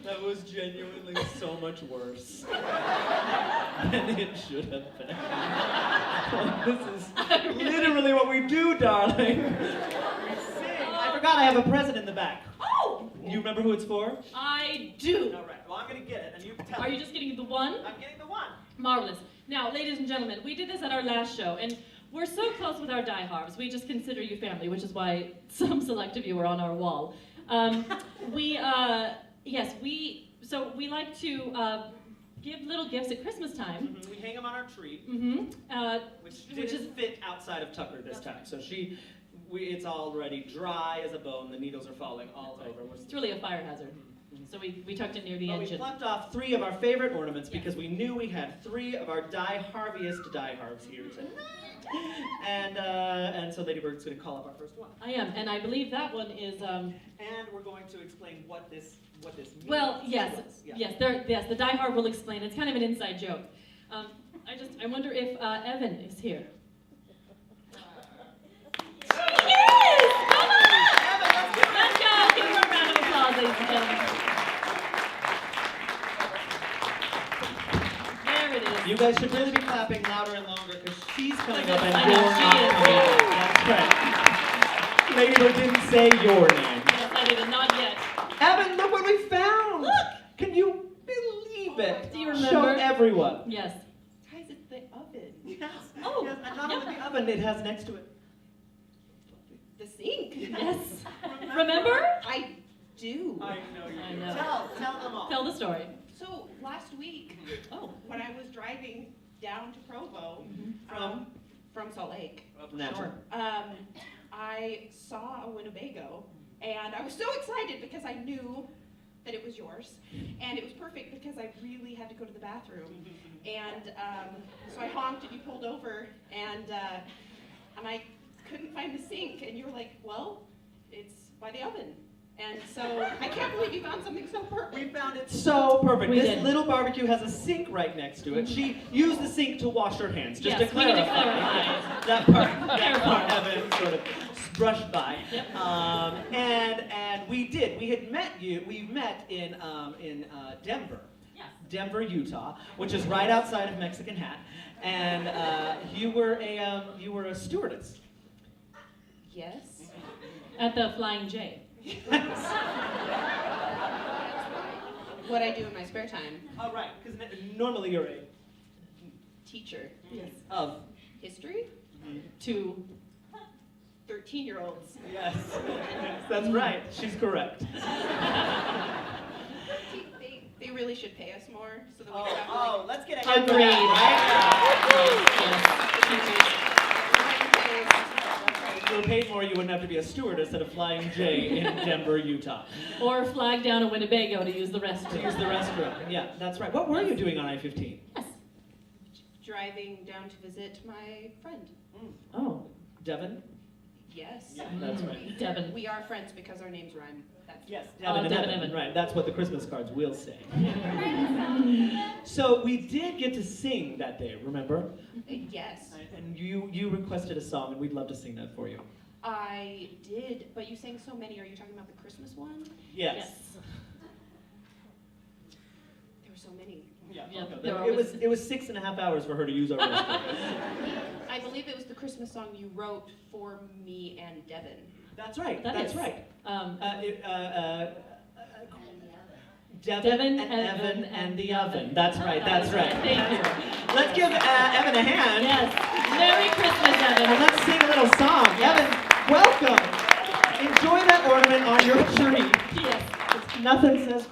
That was genuinely so much worse than it should have been. This is literally what we do, darling. We sing. I forgot I have a present in the back. Oh! You remember who it's for? I do. All right. Well, I'm going to get it, and you tell Are me. you just getting the one? I'm getting the one. Marvelous. Now, ladies and gentlemen, we did this at our last show, and we're so close with our DieHarvs, we just consider you family, which is why some select of you are on our wall. So we like to give little gifts at Christmas time. Mm-hmm. We hang them on our tree, which didn't fit outside of Tucker this time. So it's already dry as a bone. The needles are falling all over. It's really a fire hazard. So we tucked it near the engine. We plucked off 3 of our favorite ornaments because we knew we had 3 of our DieHarviest DieHarvs here tonight. And so Lady Bird's going to call up our first one. I am, and I believe that one is. And we're going to explain what this means. Well, yes, the DieHarv will explain. It's kind of an inside joke. I wonder if Evan is here. Yes! Come on! Let's go! Give her a round of applause, ladies and gentlemen. There it is. You guys should really be clapping louder and longer because she's coming up and I you're know, not she is. coming up. That's right. Lady Bird didn't say your name. Yes, I didn't. Not yet. Evan, look what we found! Look! Can you believe it? Do you remember? Show everyone. Yes. Guys, it's the oven. Yes. Oh. Yes, and not only the oven, it has next to it. The sink. Yes. Remember? I do. I know you I do. know. Tell them all. Tell the story. So last week, Oh. when I was driving down to Provo from Salt Lake, Natural. I saw a Winnebago, and I was so excited because I knew that it was yours, and it was perfect because I really had to go to the bathroom, and so I honked and you pulled over, and I couldn't find the sink, and you were like, well, it's by the oven. And so I can't believe you found something so perfect. We found it so perfect. We This did. little barbecue has a sink right next to it. She used the sink to wash her hands, just Yes, to we need to clarify. clarify. That part Evan sort of brushed by. Yep. And we did. We met in Denver. Yes. Denver, Utah, which is right outside of Mexican Hat. And you were a stewardess. Yes. At the Flying J. What I do in my spare time. Oh, right, because normally you're a Teacher. Yes. of. History? To 13-year-olds. Yes, that's right. She's correct. They really should pay us more so that we can have Let's get ahead. Agreed. If you were paid more, you wouldn't have to be a stewardess at a Flying J in Denver, Utah. Or flag down a Winnebago to use the To restroom. use the restroom. Yeah, that's right. What were you doing on I-15? Yes. driving down to visit my friend. Oh. Devin? Yes. Yeah, that's right. Devin. We are friends because our names rhyme. That's Yes, Devin Devin and and Evan. Evan. Right, that's what the Christmas cards will say. So we did get to sing that day, remember? Yes. And you requested a song, and we'd love to sing that for you. I did, but you sang so many. Are you talking about the Christmas one? Yes. There were so many. Yeah, Yeah, okay. there It was 6.5 hours for her to use our restroom. I believe it was the Christmas song you wrote for me and Devin. That's right. That That's is. right. Devin and and Evan Evan and the oven. That's right. That's right. Thank you. Let's give Evan a hand. Yes. Merry Christmas, And Evan. let's sing a little song. Evan, welcome. Enjoy that ornament on your tree. Yes. Nothing says